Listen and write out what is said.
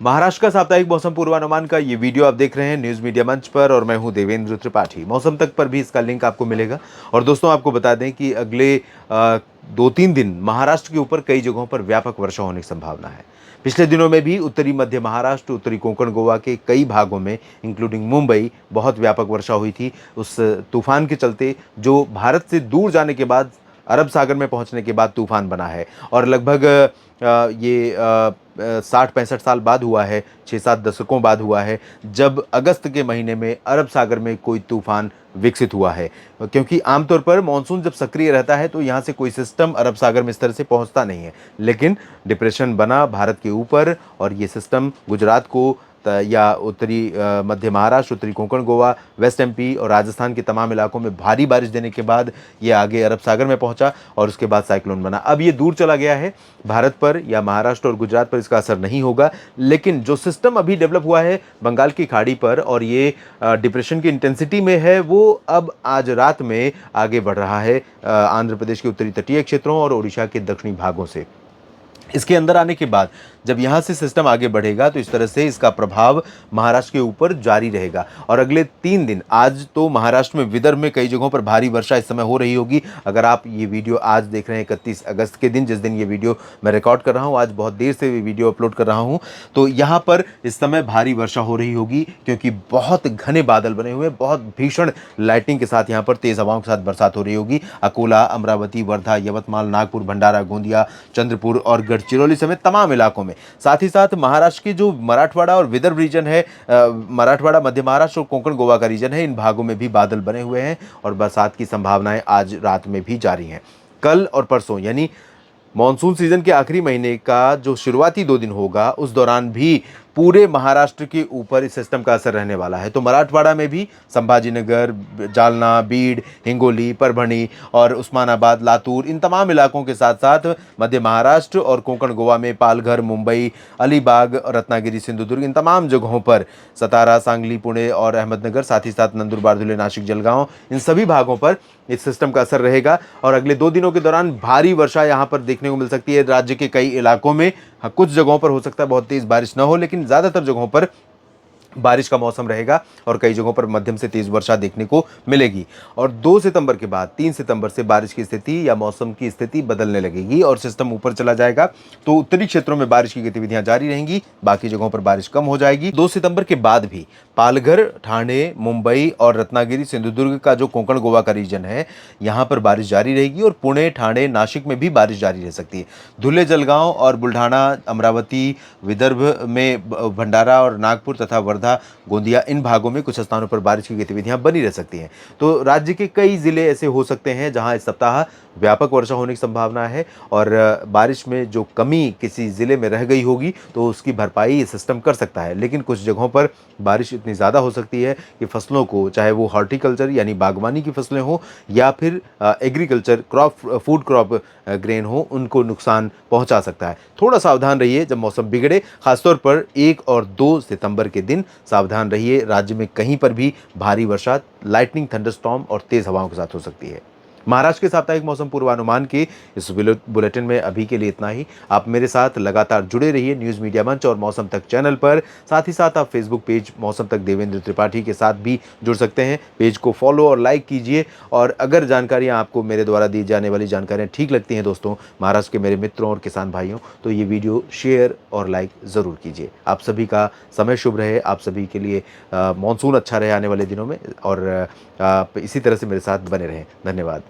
महाराष्ट्र का साप्ताहिक मौसम पूर्वानुमान का ये वीडियो आप देख रहे हैं न्यूज़ मीडिया मंच पर और मैं हूं देवेंद्र त्रिपाठी। मौसम तक पर भी इसका लिंक आपको मिलेगा। और दोस्तों आपको बता दें कि अगले 2-3 दिन महाराष्ट्र के ऊपर कई जगहों पर व्यापक वर्षा होने की संभावना है। पिछले दिनों में भी उत्तरी मध्य महाराष्ट्र, उत्तरी कोंकण गोवा के कई भागों में इंक्लूडिंग मुंबई बहुत व्यापक वर्षा हुई थी। उस तूफान के चलते जो भारत से दूर जाने के बाद अरब सागर में पहुंचने के बाद तूफान बना है और लगभग ये 60-65 साल बाद हुआ है, 6-7 दशकों बाद हुआ है जब अगस्त के महीने में अरब सागर में कोई तूफान विकसित हुआ है। क्योंकि आमतौर पर मानसून जब सक्रिय रहता है तो यहाँ से कोई सिस्टम अरब सागर में इस तरह से पहुँचता नहीं है, लेकिन डिप्रेशन बना भारत के ऊपर और ये सिस्टम गुजरात को या उत्तरी मध्य महाराष्ट्र, उत्तरी कोंकण गोवा, वेस्ट एमपी और राजस्थान के तमाम इलाकों में भारी बारिश देने के बाद ये आगे अरब सागर में पहुंचा और उसके बाद साइक्लोन बना। अब ये दूर चला गया है, भारत पर या महाराष्ट्र और गुजरात पर इसका असर नहीं होगा, लेकिन जो सिस्टम अभी डेवलप हुआ है बंगाल की खाड़ी पर और ये डिप्रेशन की इंटेंसिटी में है, वो अब आज रात में आगे बढ़ रहा है आंध्र प्रदेश के उत्तरी तटीय क्षेत्रों और ओडिशा के दक्षिणी भागों से। इसके अंदर आने के बाद जब यहाँ से सिस्टम आगे बढ़ेगा तो इस तरह से इसका प्रभाव महाराष्ट्र के ऊपर जारी रहेगा और अगले 3 दिन, आज तो महाराष्ट्र में विदर्भ में कई जगहों पर भारी वर्षा इस समय हो रही होगी। अगर आप ये वीडियो आज देख रहे हैं 31 अगस्त के दिन, जिस दिन ये वीडियो मैं रिकॉर्ड कर रहा हूँ, आज बहुत देर से वीडियो अपलोड कर रहा हूँ, तो यहाँ पर इस समय भारी वर्षा हो रही होगी क्योंकि बहुत घने बादल बने हुए, बहुत भीषण लाइटिंग के साथ यहाँ पर तेज़ हवाओं के साथ बरसात हो रही होगी। अकोला, अमरावती, वर्धा, यवतमाल, नागपुर, भंडारा, गोंदिया, चंद्रपुर और गढ़चिरौली समेत तमाम इलाकों में, साथ ही साथ महाराष्ट्र की जो मराठवाड़ा और विदर्भ रीजन है, मराठवाड़ा, मध्य महाराष्ट्र और कोंकण गोवा का रीजन है, इन भागों में भी बादल बने हुए हैं और बरसात की संभावनाएं आज रात में भी जारी हैं। कल और परसों यानी मॉनसून सीजन के आखिरी महीने का जो शुरुआती 2 दिन होगा, उस दौरान भी पूरे महाराष्ट्र के ऊपर इस सिस्टम का असर रहने वाला है। तो मराठवाड़ा में भी संभाजीनगर, जालना, बीड, हिंगोली, परभणी और उस्मानाबाद, लातूर, इन तमाम इलाकों के साथ साथ मध्य महाराष्ट्र और कोंकण गोवा में पालघर, मुंबई, अलीबाग, रत्नागिरी, सिंधुदुर्ग, इन तमाम जगहों पर, सतारा, सांगली, पुणे और अहमदनगर, साथ ही साथ नंदुरबार, धुले, नासिक, जलगांव, इन सभी भागों पर इस सिस्टम का असर रहेगा और अगले 2 दिनों के दौरान भारी वर्षा यहाँ पर देखने को मिल सकती है राज्य के कई इलाकों में। हाँ, कुछ जगहों पर हो सकता है बहुत तेज बारिश ना हो, लेकिन ज़्यादातर जगहों पर बारिश का मौसम रहेगा और कई जगहों पर मध्यम से तेज वर्षा देखने को मिलेगी। और 2 सितंबर के बाद 3 सितंबर से बारिश की स्थिति या मौसम की स्थिति बदलने लगेगी और सिस्टम ऊपर चला जाएगा, तो उत्तरी क्षेत्रों में बारिश की गतिविधियां जारी रहेंगी, बाकी जगहों पर बारिश कम हो जाएगी। 2 सितंबर के बाद भी पालघर, ठाणे, मुंबई और रत्नागिरी, सिंधुदुर्ग का जो कोंकण गोवा का रीजन है, यहाँ पर बारिश जारी रहेगी और पुणे, ठाणे, नासिक में भी बारिश जारी रह सकती है। धुले, जलगांव और बुल्ढाना, अमरावती, विदर्भ में भंडारा और नागपुर तथा वर्धा, गोंदिया, इन भागों में कुछ स्थानों पर बारिश की गतिविधियां बनी रह सकती हैं। तो राज्य के कई जिले ऐसे हो सकते हैं जहां इस सप्ताह व्यापक वर्षा होने की संभावना है और बारिश में जो कमी किसी ज़िले में रह गई होगी तो उसकी भरपाई ये सिस्टम कर सकता है। लेकिन कुछ जगहों पर बारिश इतनी ज़्यादा हो सकती है कि फसलों को, चाहे वो हॉर्टिकल्चर यानी बागवानी की फसलें हों या फिर agriculture crop, food crop grain हो, उनको नुकसान पहुंचा सकता है। थोड़ा सावधान रहिए जब मौसम बिगड़े, खासतौर पर 1 और 2 सितंबर के दिन सावधान रहिए। राज्य में कहीं पर भी भारी वर्षा, लाइटनिंग, थंडरस्टॉर्म और तेज़ हवाओं के साथ हो सकती है। महाराष्ट्र के साप्ताहिक मौसम पूर्वानुमान के इस बुलेटिन में अभी के लिए इतना ही। आप मेरे साथ लगातार जुड़े रहिए न्यूज़ मीडिया मंच और मौसम तक चैनल पर। साथ ही साथ आप फेसबुक पेज मौसम तक देवेंद्र त्रिपाठी के साथ भी जुड़ सकते हैं। पेज को फॉलो और लाइक कीजिए और अगर जानकारियाँ आपको मेरे द्वारा दी जाने वाली जानकारियाँ ठीक लगती हैं दोस्तों, महाराष्ट्र के मेरे मित्रों और किसान भाइयों, तो ये वीडियो शेयर और लाइक ज़रूर कीजिए। आप सभी का समय शुभ रहे, आप सभी के लिए मानसून अच्छा रहे आने वाले दिनों में और आप इसी तरह से मेरे साथ बने रहें। धन्यवाद।